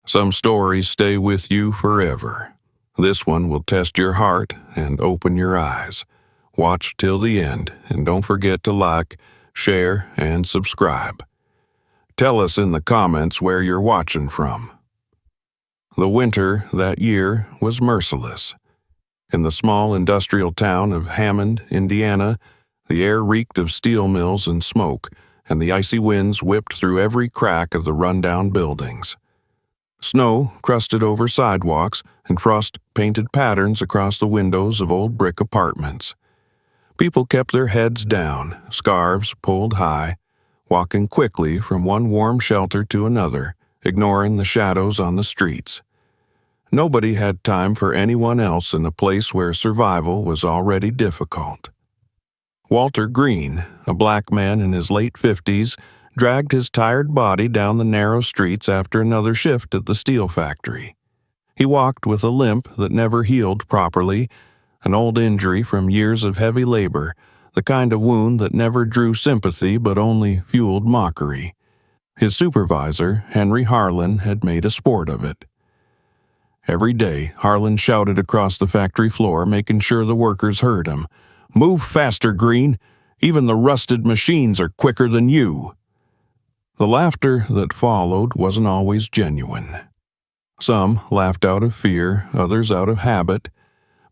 Some stories stay with you forever. This one will test your heart and open your eyes. Watch till the end, and don't forget to like, share, and subscribe. Tell us in the comments where you're watching from. The winter that year was merciless. In the small industrial town of Hammond, Indiana, the air reeked of steel mills and smoke, and the icy winds whipped through every crack of the rundown buildings. Snow crusted over sidewalks, and frost painted patterns across the windows of old brick apartments. People kept their heads down, scarves pulled high, walking quickly from one warm shelter to another, ignoring the shadows on the streets. Nobody had time for anyone else in a place where survival was already difficult. Walter Green, a black man in his late 50s, dragged his tired body down the narrow streets after another shift at the steel factory. He walked with a limp that never healed properly, an old injury from years of heavy labor, the kind of wound that never drew sympathy but only fueled mockery. His supervisor, Henry Harlan, had made a sport of it. Every day, Harlan shouted across the factory floor, making sure the workers heard him. "Move faster, Green! Even the rusted machines are quicker than you!" The laughter that followed wasn't always genuine. Some laughed out of fear, others out of habit,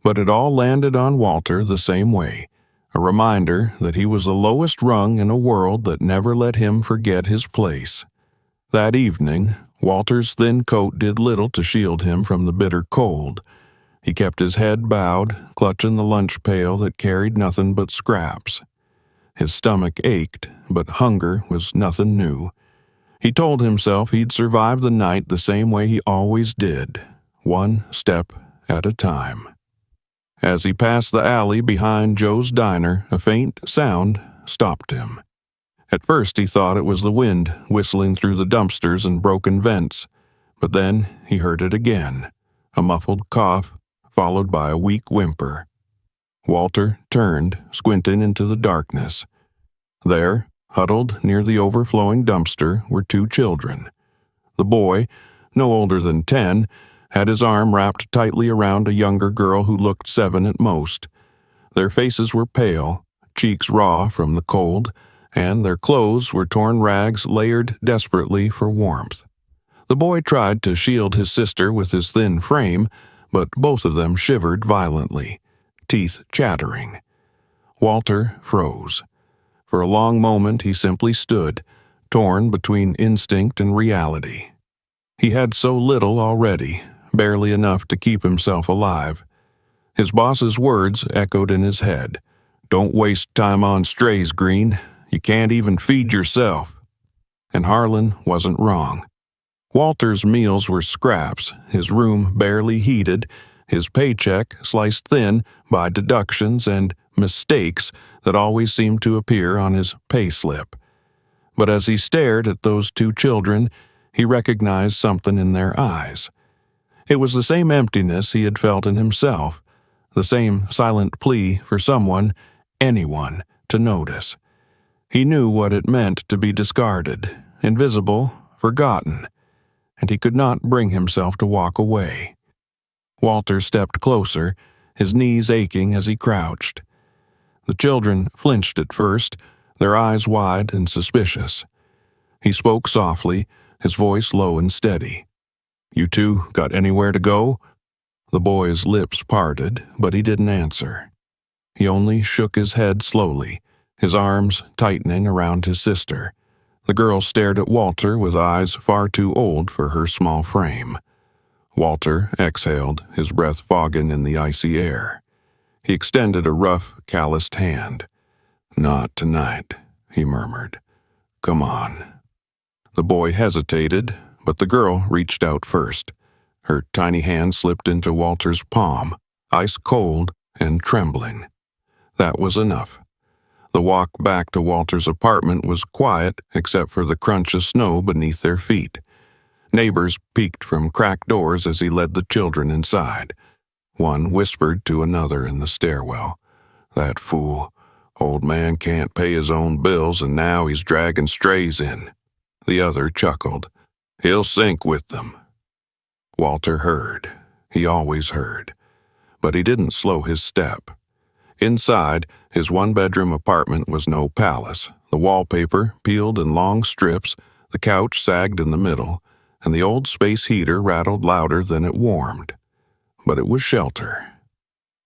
but it all landed on Walter the same way, a reminder that he was the lowest rung in a world that never let him forget his place. That evening, Walter's thin coat did little to shield him from the bitter cold. He kept his head bowed, clutching the lunch pail that carried nothing but scraps. His stomach ached, but hunger was nothing new. He told himself he'd survive the night the same way he always did, one step at a time. As he passed the alley behind Joe's Diner, a faint sound stopped him. At first he thought it was the wind whistling through the dumpsters and broken vents, but then he heard it again, a muffled cough followed by a weak whimper. Walter turned, squinting into the darkness. There, huddled near the overflowing dumpster, were two children. The boy, no older than 10, had his arm wrapped tightly around a younger girl who looked 7 at most. Their faces were pale, cheeks raw from the cold, and their clothes were torn rags layered desperately for warmth. The boy tried to shield his sister with his thin frame, but both of them shivered violently, teeth chattering. Walter froze. For a long moment he simply stood, torn between instinct and reality. He had so little already, barely enough to keep himself alive. His boss's words echoed in his head. "Don't waste time on strays, Green. You can't even feed yourself." And Harlan wasn't wrong. Walter's meals were scraps, his room barely heated, his paycheck sliced thin by deductions and mistakes that always seemed to appear on his pay slip. But as he stared at those two children, he recognized something in their eyes. It was the same emptiness he had felt in himself, the same silent plea for someone, anyone, to notice. He knew what it meant to be discarded, invisible, forgotten, and he could not bring himself to walk away. Walter stepped closer, his knees aching as he crouched. The children flinched at first, their eyes wide and suspicious. He spoke softly, his voice low and steady. "You two got anywhere to go?" The boy's lips parted, but he didn't answer. He only shook his head slowly, his arms tightening around his sister. The girl stared at Walter with eyes far too old for her small frame. Walter exhaled, his breath fogging in the icy air. He extended a rough, calloused hand. "Not tonight," he murmured. "Come on." The boy hesitated, but the girl reached out first. Her tiny hand slipped into Walter's palm, ice cold and trembling. That was enough. The walk back to Walter's apartment was quiet except for the crunch of snow beneath their feet. Neighbors peeked from cracked doors as he led the children inside. One whispered to another in the stairwell, "That fool. Old man can't pay his own bills and now he's dragging strays in." The other chuckled, "He'll sink with them." Walter heard. He always heard. But he didn't slow his step. Inside, his one-bedroom apartment was no palace. The wallpaper peeled in long strips, the couch sagged in the middle, and the old space heater rattled louder than it warmed. But it was shelter.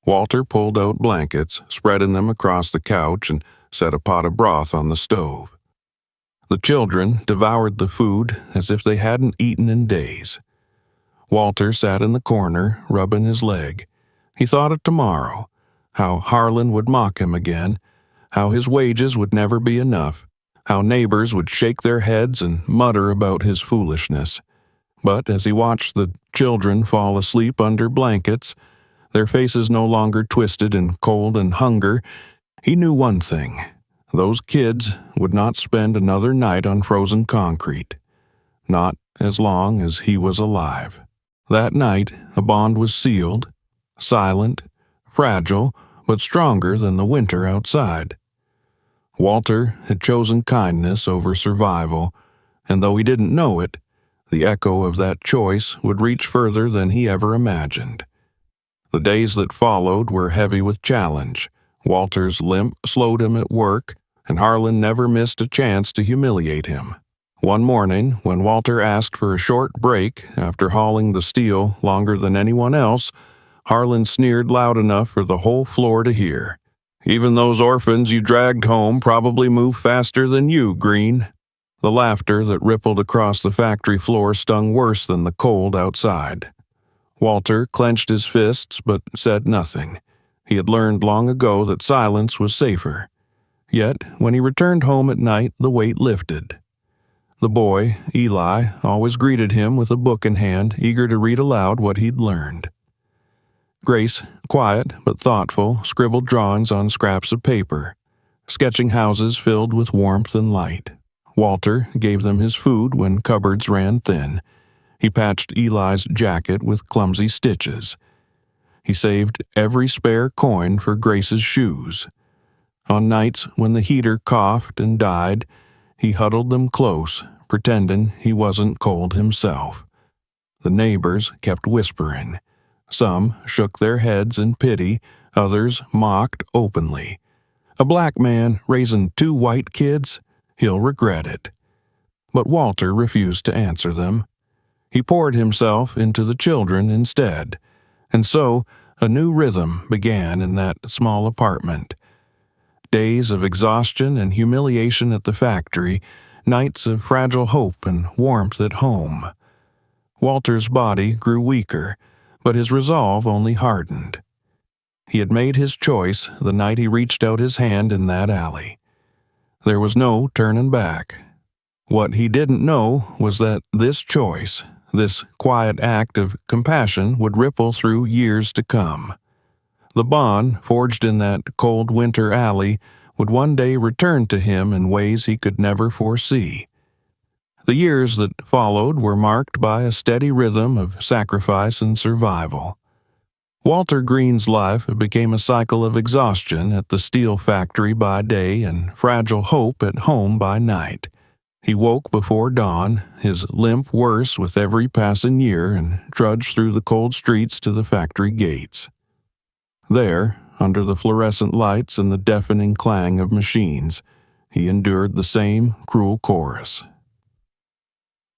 Walter pulled out blankets, spreading them across the couch, and set a pot of broth on the stove. The children devoured the food as if they hadn't eaten in days. Walter sat in the corner, rubbing his leg. He thought of tomorrow, how Harlan would mock him again, how his wages would never be enough, how neighbors would shake their heads and mutter about his foolishness. But as he watched the children fall asleep under blankets, their faces no longer twisted in cold and hunger, he knew one thing. Those kids would not spend another night on frozen concrete. Not as long as he was alive. That night, a bond was sealed, silent, fragile, but stronger than the winter outside. Walter had chosen kindness over survival, and though he didn't know it, the echo of that choice would reach further than he ever imagined. The days that followed were heavy with challenge. Walter's limp slowed him at work, and Harlan never missed a chance to humiliate him. One morning, when Walter asked for a short break after hauling the steel longer than anyone else, Harlan sneered loud enough for the whole floor to hear. "Even those orphans you dragged home probably move faster than you, Green." The laughter that rippled across the factory floor stung worse than the cold outside. Walter clenched his fists but said nothing. He had learned long ago that silence was safer. Yet, when he returned home at night, the weight lifted. The boy, Eli, always greeted him with a book in hand, eager to read aloud what he'd learned. Grace, quiet but thoughtful, scribbled drawings on scraps of paper, sketching houses filled with warmth and light. Walter gave them his food when cupboards ran thin. He patched Eli's jacket with clumsy stitches. He saved every spare coin for Grace's shoes. On nights when the heater coughed and died, he huddled them close, pretending he wasn't cold himself. The neighbors kept whispering. Some shook their heads in pity, others mocked openly. "A black man raising 2 white kids? He'll regret it." But Walter refused to answer them. He poured himself into the children instead, and so a new rhythm began in that small apartment. Days of exhaustion and humiliation at the factory, nights of fragile hope and warmth at home. Walter's body grew weaker, but his resolve only hardened. He had made his choice the night he reached out his hand in that alley. There was no turning back. What he didn't know was that this choice, this quiet act of compassion, would ripple through years to come. The bond forged in that cold winter alley would one day return to him in ways he could never foresee. The years that followed were marked by a steady rhythm of sacrifice and survival. Walter Green's life became a cycle of exhaustion at the steel factory by day and fragile hope at home by night. He woke before dawn, his limp worse with every passing year, and trudged through the cold streets to the factory gates. There, under the fluorescent lights and the deafening clang of machines, he endured the same cruel chorus.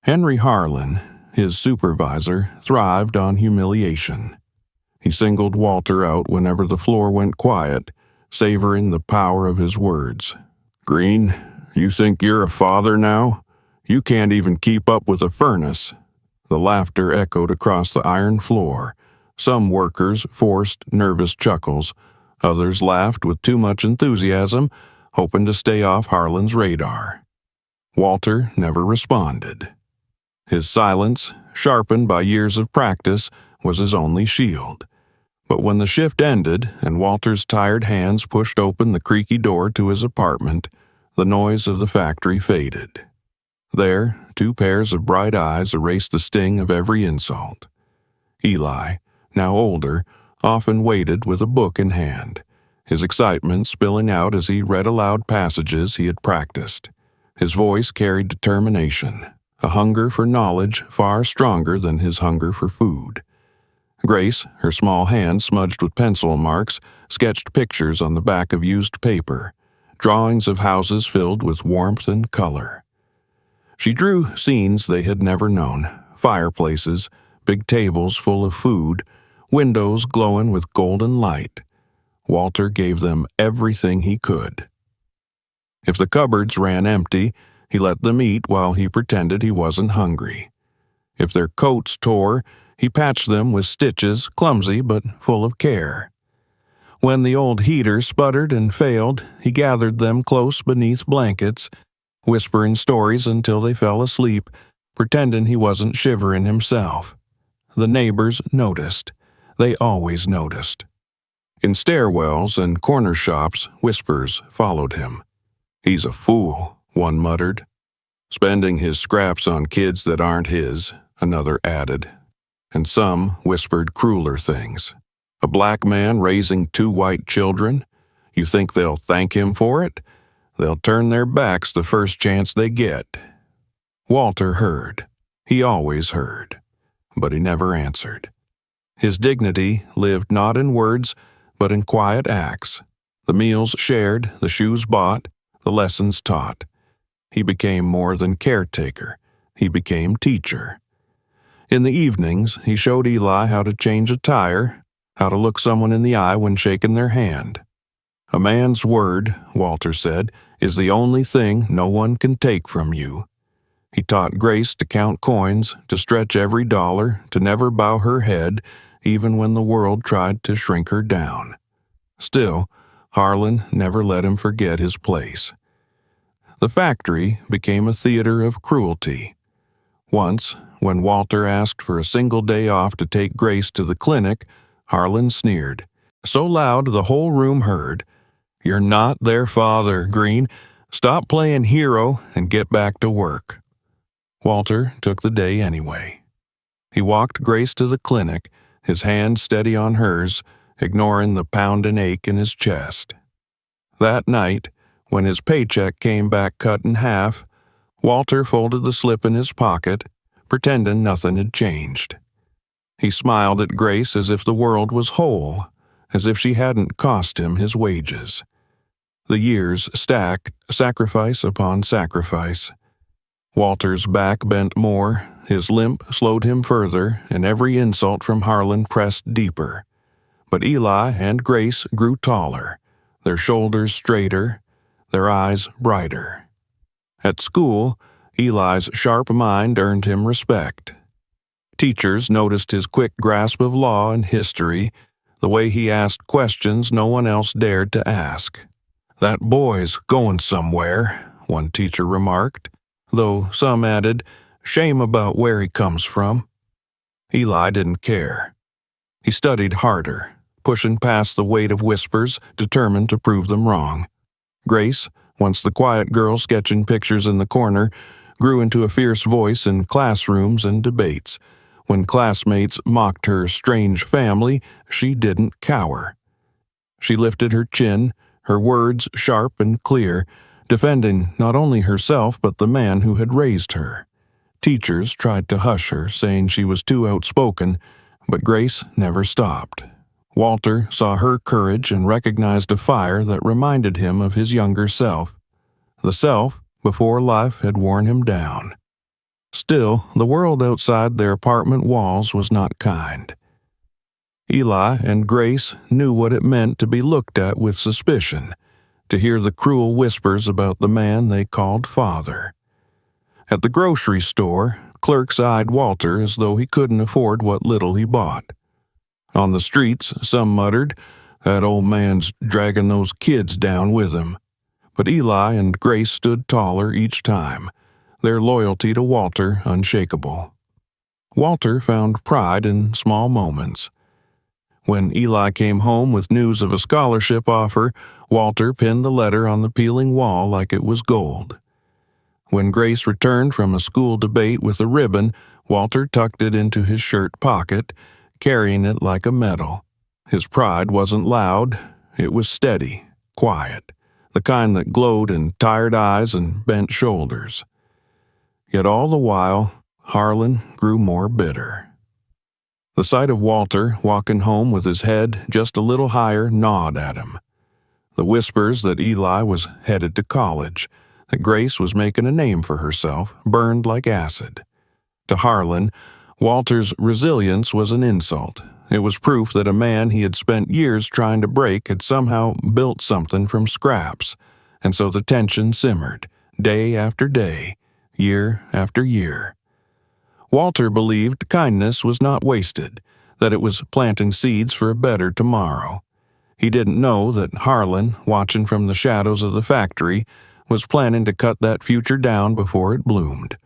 Henry Harlan, his supervisor, thrived on humiliation. He singled Walter out whenever the floor went quiet, savoring the power of his words. "Green, you think you're a father now? You can't even keep up with a furnace." The laughter echoed across the iron floor. Some workers forced nervous chuckles. Others laughed with too much enthusiasm, hoping to stay off Harlan's radar. Walter never responded. His silence, sharpened by years of practice, was his only shield. But when the shift ended and Walter's tired hands pushed open the creaky door to his apartment, the noise of the factory faded. There, 2 pairs of bright eyes erased the sting of every insult. Eli, now older, often waited with a book in hand, his excitement spilling out as he read aloud passages he had practiced. His voice carried determination. a hunger for knowledge far stronger than his hunger for food. Grace, her small hands smudged with pencil marks, sketched pictures on the back of used paper, drawings of houses filled with warmth and color. She drew scenes they had never known, fireplaces, big tables full of food, windows glowing with golden light. Walter gave them everything he could. If the cupboards ran empty, he let them eat while he pretended he wasn't hungry. If their coats tore, he patched them with stitches, clumsy but full of care. When the old heater sputtered and failed, he gathered them close beneath blankets, whispering stories until they fell asleep, pretending he wasn't shivering himself. The neighbors noticed. They always noticed. In stairwells and corner shops, whispers followed him. "He's a fool," one muttered. "Spending his scraps on kids that aren't his," another added. And some whispered crueler things. "A black man raising 2 white children? You think they'll thank him for it? They'll turn their backs the first chance they get." Walter heard. He always heard. But he never answered. His dignity lived not in words, but in quiet acts. The meals shared, the shoes bought, the lessons taught. He became more than caretaker. He became teacher. In the evenings, he showed Eli how to change a tire, how to look someone in the eye when shaking their hand. "A man's word," Walter said, "is the only thing no one can take from you." He taught Grace to count coins, to stretch every dollar, to never bow her head, even when the world tried to shrink her down. Still, Harlan never let him forget his place. The factory became a theater of cruelty. Once, when Walter asked for a single day off to take Grace to the clinic, Harlan sneered, so loud the whole room heard, "You're not their father, Green. Stop playing hero and get back to work." Walter took the day anyway. He walked Grace to the clinic, his hand steady on hers, ignoring the pound and ache in his chest. That night, when his paycheck came back cut in half, Walter folded the slip in his pocket, pretending nothing had changed. He smiled at Grace as if the world was whole, as if she hadn't cost him his wages. The years stacked, sacrifice upon sacrifice. Walter's back bent more, his limp slowed him further, and every insult from Harlan pressed deeper. But Eli and Grace grew taller, their shoulders straighter, their eyes brighter. At school, Eli's sharp mind earned him respect. Teachers noticed his quick grasp of law and history, the way he asked questions no one else dared to ask. "That boy's going somewhere," one teacher remarked, though some added, "Shame about where he comes from." Eli didn't care. He studied harder, pushing past the weight of whispers, determined to prove them wrong. Grace, once the quiet girl sketching pictures in the corner, grew into a fierce voice in classrooms and debates. When classmates mocked her strange family, she didn't cower. She lifted her chin, her words sharp and clear, defending not only herself but the man who had raised her. Teachers tried to hush her, saying she was too outspoken, but Grace never stopped. Walter saw her courage and recognized a fire that reminded him of his younger self, the self before life had worn him down. Still, the world outside their apartment walls was not kind. Eli and Grace knew what it meant to be looked at with suspicion, to hear the cruel whispers about the man they called father. At the grocery store, clerks eyed Walter as though he couldn't afford what little he bought. On the streets, some muttered, "That old man's dragging those kids down with him." But Eli and Grace stood taller each time, their loyalty to Walter unshakable. Walter found pride in small moments. When Eli came home with news of a scholarship offer, Walter pinned the letter on the peeling wall like it was gold. When Grace returned from a school debate with a ribbon, Walter tucked it into his shirt pocket, carrying it like a medal. His pride wasn't loud, it was steady, quiet, the kind that glowed in tired eyes and bent shoulders. Yet all the while, Harlan grew more bitter. The sight of Walter walking home with his head just a little higher gnawed at him. The whispers that Eli was headed to college, that Grace was making a name for herself, burned like acid. To Harlan, Walter's resilience was an insult. It was proof that a man he had spent years trying to break had somehow built something from scraps, and so the tension simmered, day after day, year after year. Walter believed kindness was not wasted, that it was planting seeds for a better tomorrow. He didn't know that Harlan, watching from the shadows of the factory, was planning to cut that future down before it bloomed.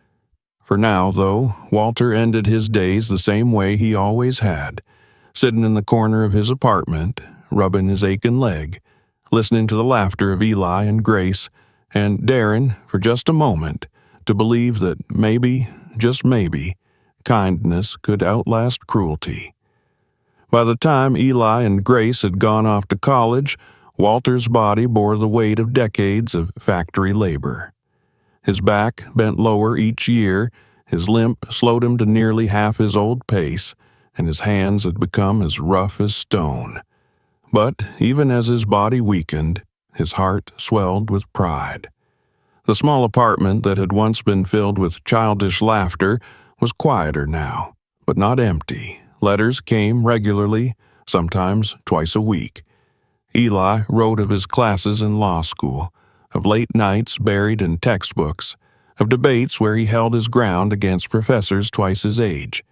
For now, though, Walter ended his days the same way he always had, sitting in the corner of his apartment, rubbing his aching leg, listening to the laughter of Eli and Grace, and daring, for just a moment, to believe that maybe, just maybe, kindness could outlast cruelty. By the time Eli and Grace had gone off to college, Walter's body bore the weight of decades of factory labor. His back bent lower each year, his limp slowed him to nearly half his old pace, and his hands had become as rough as stone. But even as his body weakened, his heart swelled with pride. The small apartment that had once been filled with childish laughter was quieter now, but not empty. Letters came regularly, sometimes twice a week. Eli wrote of his classes in law school, of late nights buried in textbooks, of debates where he held his ground against professors twice his age.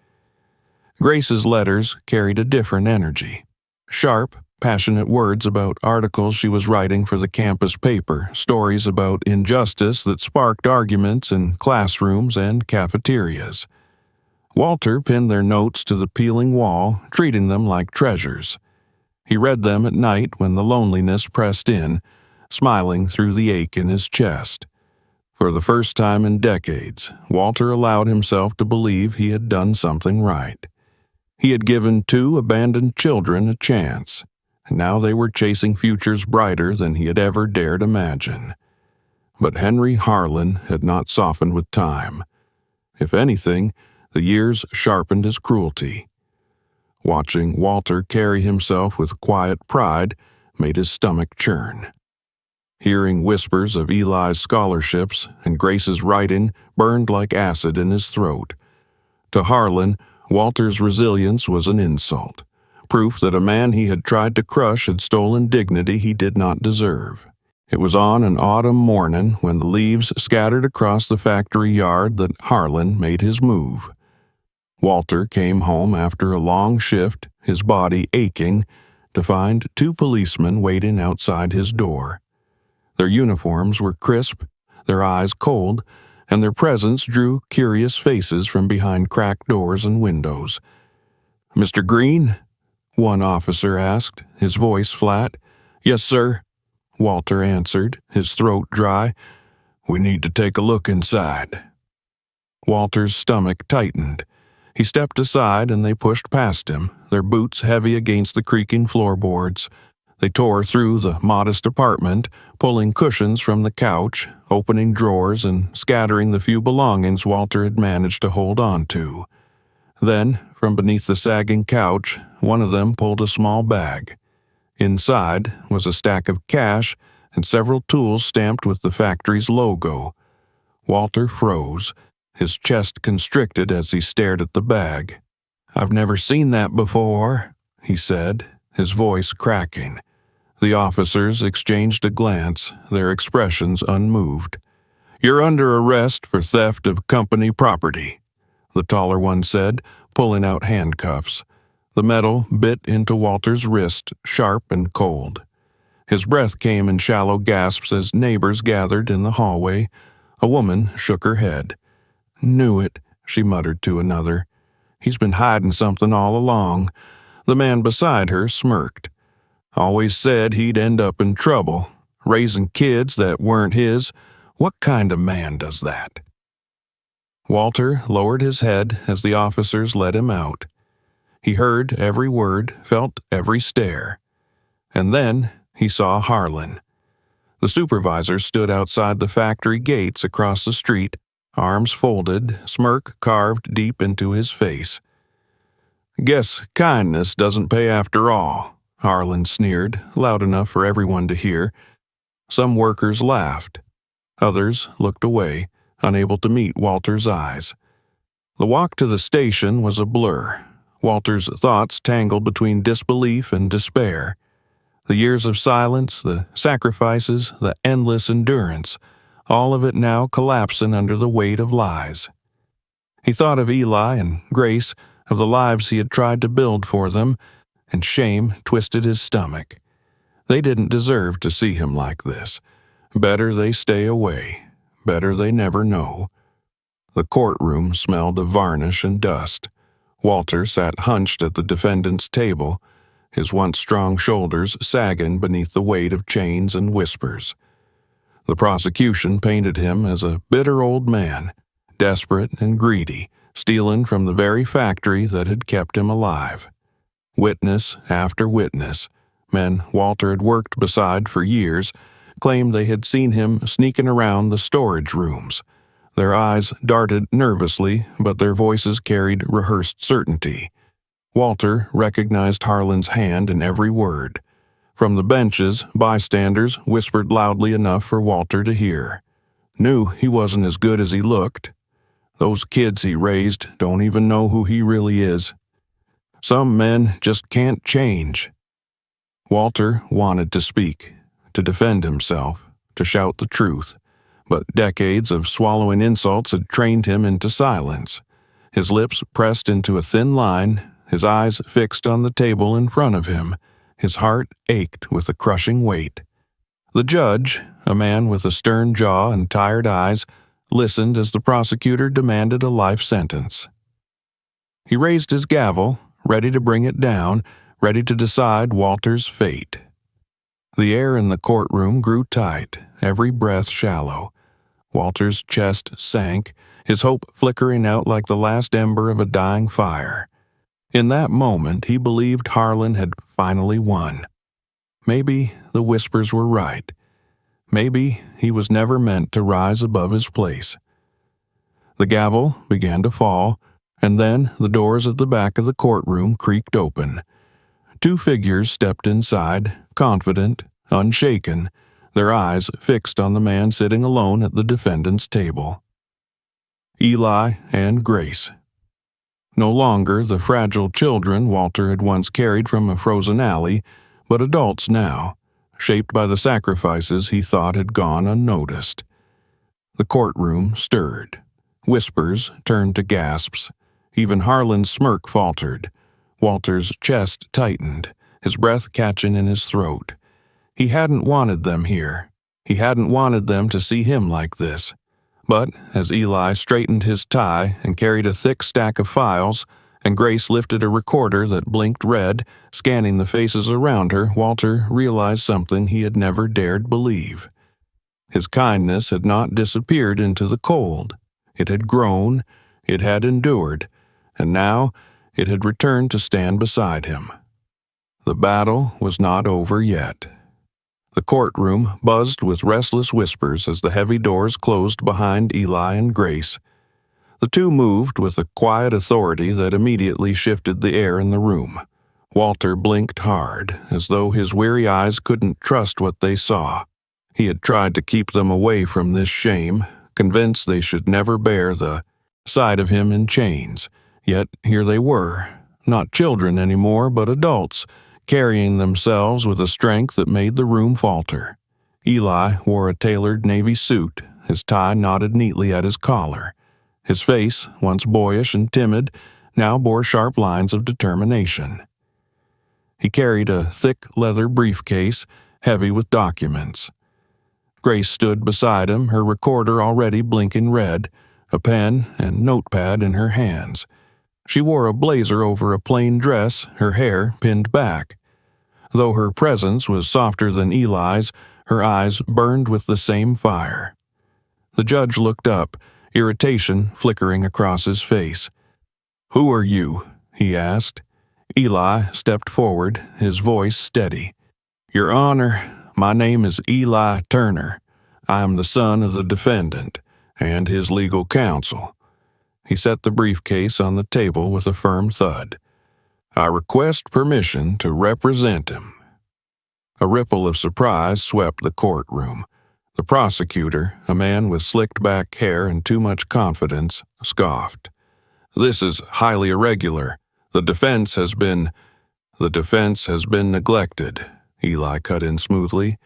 Grace's letters carried a different energy. Sharp, passionate words about articles she was writing for the campus paper, stories about injustice that sparked arguments in classrooms and cafeterias. Walter pinned their notes to the peeling wall, treating them like treasures. He read them at night when the loneliness pressed in, smiling through the ache in his chest. For the first time in decades, Walter allowed himself to believe he had done something right. He had given 2 abandoned children a chance, and now they were chasing futures brighter than he had ever dared imagine. But Henry Harlan had not softened with time. If anything, the years sharpened his cruelty. Watching Walter carry himself with quiet pride made his stomach churn. Hearing whispers of Eli's scholarships and Grace's writing burned like acid in his throat. To Harlan, Walter's resilience was an insult, proof that a man he had tried to crush had stolen dignity he did not deserve. It was on an autumn morning when the leaves scattered across the factory yard that Harlan made his move. Walter came home after a long shift, his body aching, to find 2 policemen waiting outside his door. Their uniforms were crisp, their eyes cold, and their presence drew curious faces from behind cracked doors and windows. "Mr. Green?" one officer asked, his voice flat. "Yes, sir," Walter answered, his throat dry. "We need to take a look inside." Walter's stomach tightened. He stepped aside and they pushed past him, their boots heavy against the creaking floorboards. They tore through the modest apartment, pulling cushions from the couch, opening drawers and scattering the few belongings Walter had managed to hold on to. Then, from beneath the sagging couch, one of them pulled a small bag. Inside was a stack of cash and several tools stamped with the factory's logo. Walter froze, his chest constricted as he stared at the bag. "I've never seen that before," he said, his voice cracking. The officers exchanged a glance, their expressions unmoved. "You're under arrest for theft of company property," the taller one said, pulling out handcuffs. The metal bit into Walter's wrist, sharp and cold. His breath came in shallow gasps as neighbors gathered in the hallway. A woman shook her head. "Knew it," she muttered to another. "He's been hiding something all along." The man beside her smirked. "Always said he'd end up in trouble, raising kids that weren't his. What kind of man does that?" Walter lowered his head as the officers led him out. He heard every word, felt every stare. And then he saw Harlan. The supervisor stood outside the factory gates across the street, arms folded, smirk carved deep into his face. "Guess kindness doesn't pay after all," Harlan sneered, loud enough for everyone to hear. Some workers laughed. Others looked away, unable to meet Walter's eyes. The walk to the station was a blur. Walter's thoughts tangled between disbelief and despair. The years of silence, the sacrifices, the endless endurance, all of it now collapsing under the weight of lies. He thought of Eli and Grace, of the lives he had tried to build for them, and shame twisted his stomach. They didn't deserve to see him like this. Better they stay away. Better they never know. The courtroom smelled of varnish and dust. Walter sat hunched at the defendant's table, his once strong shoulders sagging beneath the weight of chains and whispers. The prosecution painted him as a bitter old man, desperate and greedy, stealing from the very factory that had kept him alive. Witness after witness, men Walter had worked beside for years, claimed they had seen him sneaking around the storage rooms. Their eyes darted nervously, but their voices carried rehearsed certainty. Walter recognized Harlan's hand in every word. From the benches, bystanders whispered loudly enough for Walter to hear. Knew he wasn't as good as he looked. Those kids he raised don't even know who he really is. Some men just can't change. Walter wanted to speak, to defend himself, to shout the truth, but decades of swallowing insults had trained him into silence. His lips pressed into a thin line, his eyes fixed on the table in front of him. His heart ached with a crushing weight. The judge, a man with a stern jaw and tired eyes, listened as the prosecutor demanded a life sentence. He raised his gavel, ready to bring it down, ready to decide Walter's fate. The air in the courtroom grew tight, every breath shallow. Walter's chest sank, his hope flickering out like the last ember of a dying fire. In that moment, he believed Harlan had finally won. Maybe the whispers were right. Maybe he was never meant to rise above his place. The gavel began to fall, and then the doors at the back of the courtroom creaked open. Two figures stepped inside, confident, unshaken, their eyes fixed on the man sitting alone at the defendant's table. Eli and Grace. No longer the fragile children Walter had once carried from a frozen alley, but adults now, shaped by the sacrifices he thought had gone unnoticed. The courtroom stirred. Whispers turned to gasps. Even Harlan's smirk faltered. Walter's chest tightened, his breath catching in his throat. He hadn't wanted them here. He hadn't wanted them to see him like this. But as Eli straightened his tie and carried a thick stack of files, and Grace lifted a recorder that blinked red, scanning the faces around her, Walter realized something he had never dared believe. His kindness had not disappeared into the cold. It had grown, it had endured, and now it had returned to stand beside him. The battle was not over yet. The courtroom buzzed with restless whispers as the heavy doors closed behind Eli and Grace. The two moved with a quiet authority that immediately shifted the air in the room. Walter blinked hard, as though his weary eyes couldn't trust what they saw. He had tried to keep them away from this shame, convinced they should never bear the sight of him in chains. Yet here they were, not children anymore, but adults, carrying themselves with a strength that made the room falter. Eli wore a tailored navy suit, his tie knotted neatly at his collar. His face, once boyish and timid, now bore sharp lines of determination. He carried a thick leather briefcase, heavy with documents. Grace stood beside him, her recorder already blinking red, a pen and notepad in her hands. She wore a blazer over a plain dress, her hair pinned back. Though her presence was softer than Eli's, her eyes burned with the same fire. The judge looked up, irritation flickering across his face. "Who are you?" he asked. Eli stepped forward, his voice steady. "Your Honor, my name is Eli Turner. I am the son of the defendant, and his legal counsel. He set the briefcase on the table with a firm thud. I request permission to represent him. A ripple of surprise swept the courtroom. The prosecutor, a man with slicked-back hair and too much confidence, scoffed. This is highly irregular. The defense has been neglected, Eli cut in smoothly.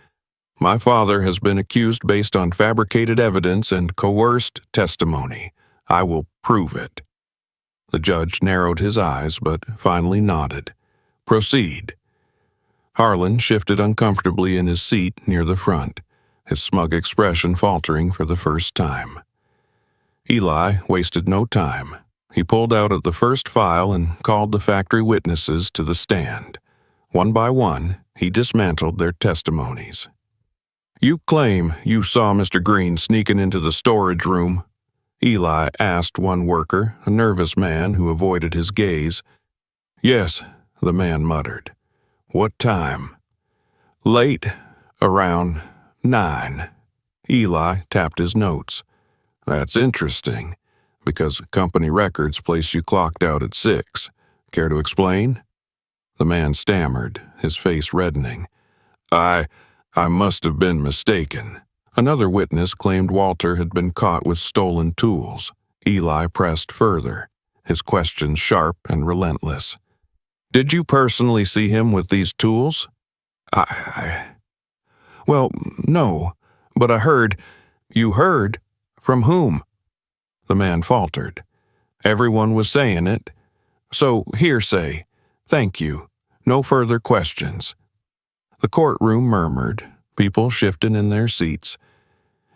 My father has been accused based on fabricated evidence and coerced testimony. I will prove it. The judge narrowed his eyes, but finally nodded. Proceed. Harlan shifted uncomfortably in his seat near the front, his smug expression faltering for the first time. Eli wasted no time. He pulled out at the first file and called the factory witnesses to the stand. One by one, he dismantled their testimonies. You claim you saw Mr. Green sneaking into the storage room? Eli asked one worker, a nervous man who avoided his gaze. Yes, the man muttered. What time? Late, around 9. Eli tapped his notes. That's interesting, because company records place you clocked out at 6. Care to explain? The man stammered, his face reddening. I must have been mistaken. Another witness claimed Walter had been caught with stolen tools. Eli pressed further, his questions sharp and relentless. Did you personally see him with these tools? Well, no, but I heard. You heard? From whom? The man faltered. Everyone was saying it. So, hearsay. Thank you. No further questions. The courtroom murmured, people shifted in their seats.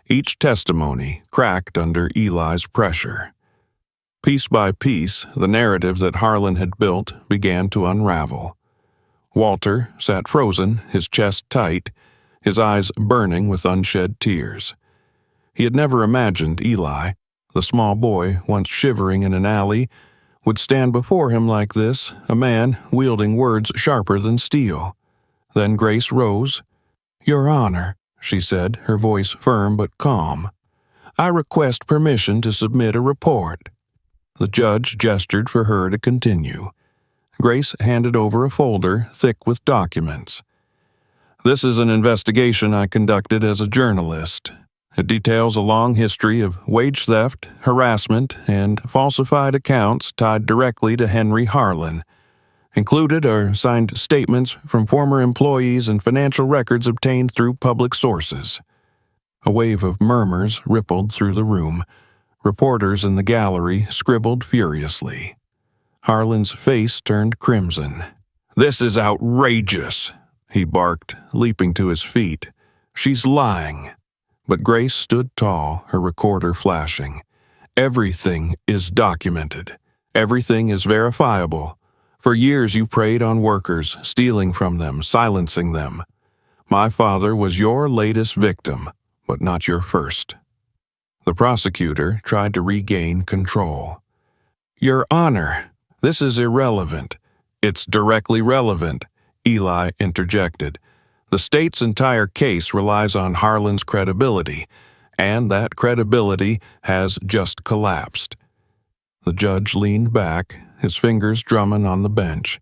Each testimony cracked under Eli's pressure. Piece by piece, the narrative that Harlan had built began to unravel. Walter sat frozen, his chest tight, his eyes burning with unshed tears. He had never imagined Eli, the small boy once shivering in an alley, would stand before him like this, a man wielding words sharper than steel. Then Grace rose. Your Honor, she said, her voice firm but calm. I request permission to submit a report. The judge gestured for her to continue. Grace handed over a folder thick with documents. This is an investigation I conducted as a journalist. It details a long history of wage theft, harassment, and falsified accounts tied directly to Henry Harlan. Included are signed statements from former employees and financial records obtained through public sources. A wave of murmurs rippled through the room. Reporters in the gallery scribbled furiously. Harlan's face turned crimson. This is outrageous, he barked, leaping to his feet. She's lying. But Grace stood tall, her recorder flashing. Everything is documented. Everything is verifiable. For years you preyed on workers, stealing from them, silencing them. My father was your latest victim, but not your first. The prosecutor tried to regain control. Your Honor, this is irrelevant. It's directly relevant, Eli interjected. The state's entire case relies on Harlan's credibility, and that credibility has just collapsed. The judge leaned back, his fingers drumming on the bench.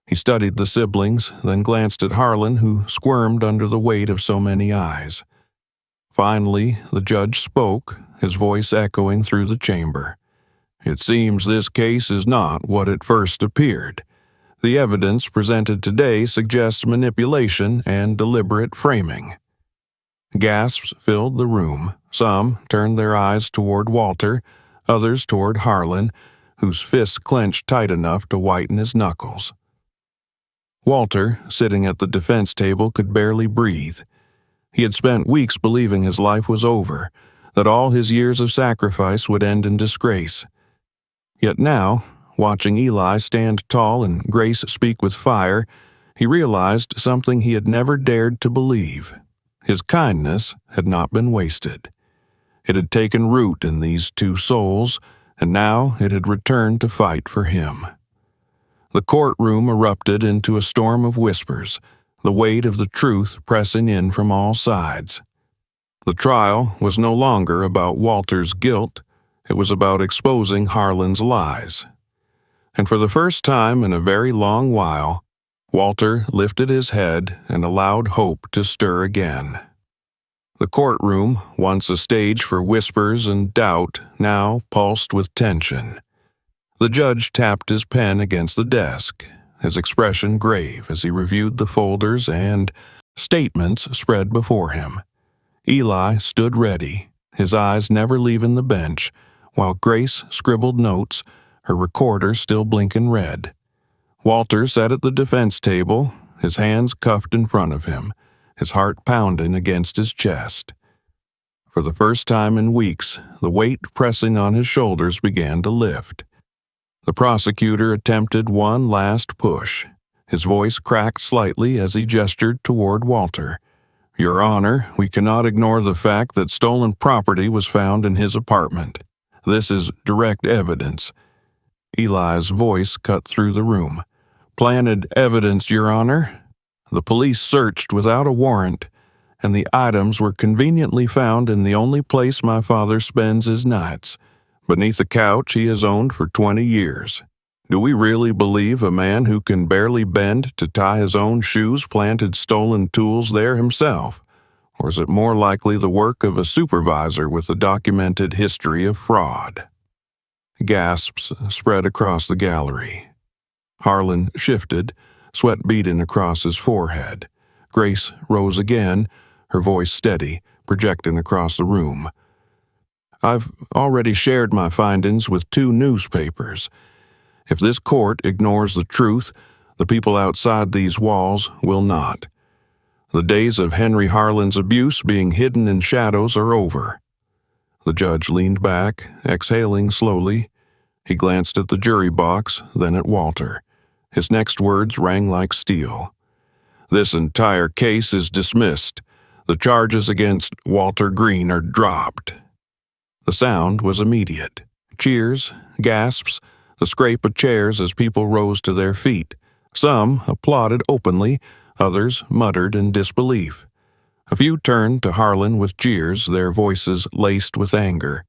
He studied the siblings, then glanced at Harlan, who squirmed under the weight of so many eyes. Finally, the judge spoke, his voice echoing through the chamber. It seems this case is not what it first appeared. The evidence presented today suggests manipulation and deliberate framing. Gasps filled the room. Some turned their eyes toward Walter, others toward Harlan, whose fists clenched tight enough to whiten his knuckles. Walter, sitting at the defense table, could barely breathe. He had spent weeks believing his life was over, that all his years of sacrifice would end in disgrace. Yet now, watching Eli stand tall and Grace speak with fire, he realized something he had never dared to believe. His kindness had not been wasted. It had taken root in these two souls, and now it had returned to fight for him. The courtroom erupted into a storm of whispers, the weight of the truth pressing in from all sides. The trial was no longer about Walter's guilt. It was about exposing Harlan's lies. And for the first time in a very long while, Walter lifted his head and allowed hope to stir again. The courtroom, once a stage for whispers and doubt, now pulsed with tension. The judge tapped his pen against the desk, his expression grave as he reviewed the folders and statements spread before him. Eli stood ready, his eyes never leaving the bench, while Grace scribbled notes, her recorder still blinking red. Walter sat at the defense table, his hands cuffed in front of him, his heart pounding against his chest. For the first time in weeks, the weight pressing on his shoulders began to lift. The prosecutor attempted one last push. His voice cracked slightly as he gestured toward Walter. "Your Honor, we cannot ignore the fact that stolen property was found in his apartment. This is direct evidence." Eli's voice cut through the room. "Planted evidence, Your Honor. The police searched without a warrant, and the items were conveniently found in the only place my father spends his nights, beneath a couch he has owned for 20 years. Do we really believe a man who can barely bend to tie his own shoes planted stolen tools there himself? Or is it more likely the work of a supervisor with a documented history of fraud?" Gasps spread across the gallery. Harlan shifted, sweat beading across his forehead. Grace rose again, her voice steady, projecting across the room. "I've already shared my findings with 2 newspapers. If this court ignores the truth, the people outside these walls will not. The days of Henry Harlan's abuse being hidden in shadows are over." The judge leaned back, exhaling slowly. He glanced at the jury box, then at Walter. His next words rang like steel. "This entire case is dismissed. The charges against Walter Green are dropped." The sound was immediate. Cheers, gasps, the scrape of chairs as people rose to their feet. Some applauded openly, others muttered in disbelief. A few turned to Harlan with jeers, their voices laced with anger.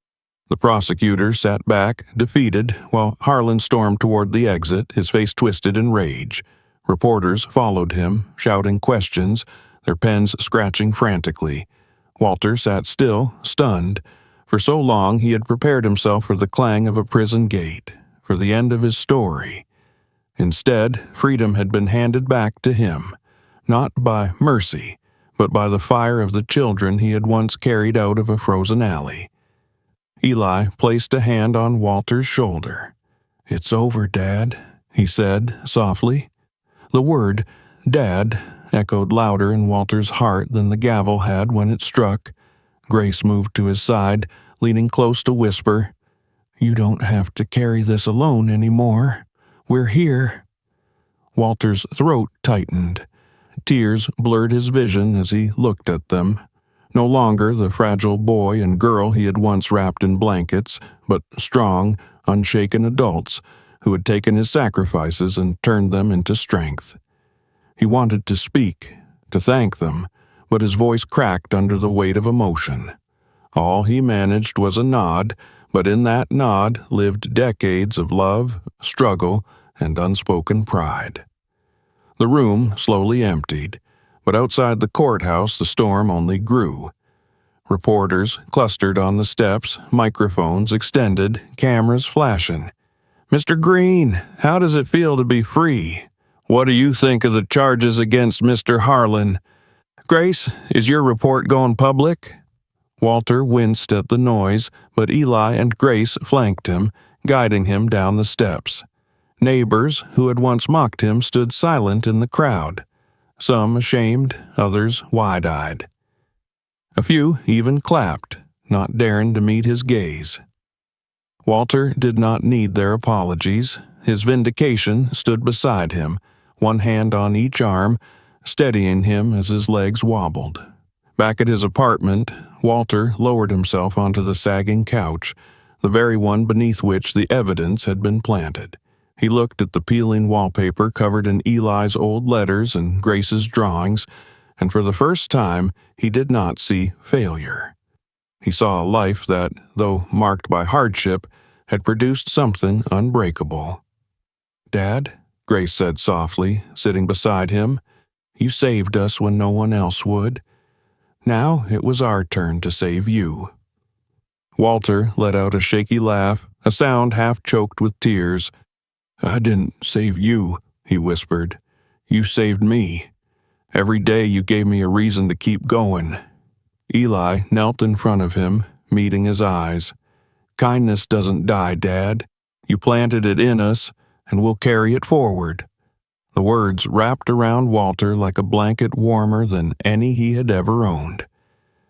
The prosecutor sat back, defeated, while Harlan stormed toward the exit, his face twisted in rage. Reporters followed him, shouting questions, their pens scratching frantically. Walter sat still, stunned. For so long he had prepared himself for the clang of a prison gate, for the end of his story. Instead, freedom had been handed back to him, not by mercy, but by the fire of the children he had once carried out of a frozen alley. Eli placed a hand on Walter's shoulder. "It's over, Dad," he said softly. The word, Dad, echoed louder in Walter's heart than the gavel had when it struck. Grace moved to his side, leaning close to whisper, "You don't have to carry this alone anymore. We're here." Walter's throat tightened. Tears blurred his vision as he looked at them. No longer the fragile boy and girl he had once wrapped in blankets, but strong, unshaken adults who had taken his sacrifices and turned them into strength. He wanted to speak, to thank them, but his voice cracked under the weight of emotion. All he managed was a nod, but in that nod lived decades of love, struggle, and unspoken pride. The room slowly emptied, but outside the courthouse the storm only grew. Reporters clustered on the steps, microphones extended, cameras flashing. "Mr. Green, how does it feel to be free? What do you think of the charges against Mr. Harlan? Grace, is your report going public?" Walter winced at the noise, but Eli and Grace flanked him, guiding him down the steps. Neighbors who had once mocked him stood silent in the crowd, some ashamed, others wide-eyed. A few even clapped, not daring to meet his gaze. Walter did not need their apologies. His vindication stood beside him, one hand on each arm, steadying him as his legs wobbled. Back at his apartment, Walter lowered himself onto the sagging couch, the very one beneath which the evidence had been planted. He looked at the peeling wallpaper covered in Eli's old letters and Grace's drawings, and for the first time he did not see failure. He saw a life that, though marked by hardship, had produced something unbreakable. "Dad," Grace said softly, sitting beside him, "you saved us when no one else would. Now it was our turn to save you." Walter let out a shaky laugh, a sound half choked with tears. "I didn't save you," he whispered. "You saved me. Every day you gave me a reason to keep going." Eli knelt in front of him, meeting his eyes. "Kindness doesn't die, Dad. You planted it in us, and we'll carry it forward." The words wrapped around Walter like a blanket warmer than any he had ever owned.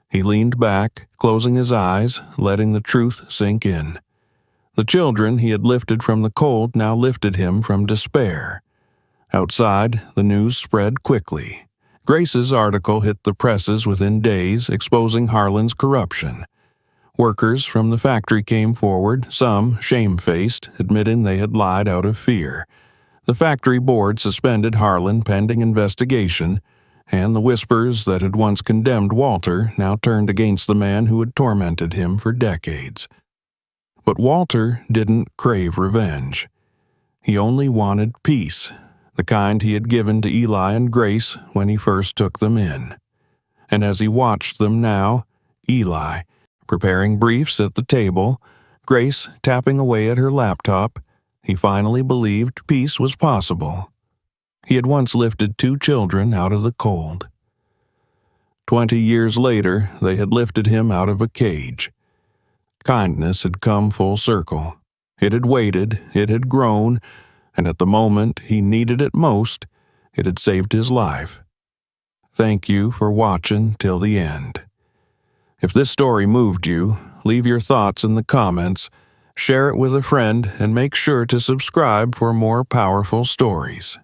He leaned back, closing his eyes, letting the truth sink in. The children he had lifted from the cold now lifted him from despair. Outside, the news spread quickly. Grace's article hit the presses within days, exposing Harlan's corruption. Workers from the factory came forward, some shamefaced, admitting they had lied out of fear. The factory board suspended Harlan pending investigation, and the whispers that had once condemned Walter now turned against the man who had tormented him for decades. But Walter didn't crave revenge. He only wanted peace, the kind he had given to Eli and Grace when he first took them in. And as he watched them now, Eli, preparing briefs at the table, Grace tapping away at her laptop, he finally believed peace was possible. He had once lifted 2 children out of the cold. 20 years later, they had lifted him out of a cage. Kindness had come full circle. It had waited, it had grown, and at the moment he needed it most, it had saved his life. Thank you for watching till the end. If this story moved you, leave your thoughts in the comments, share it with a friend, and make sure to subscribe for more powerful stories.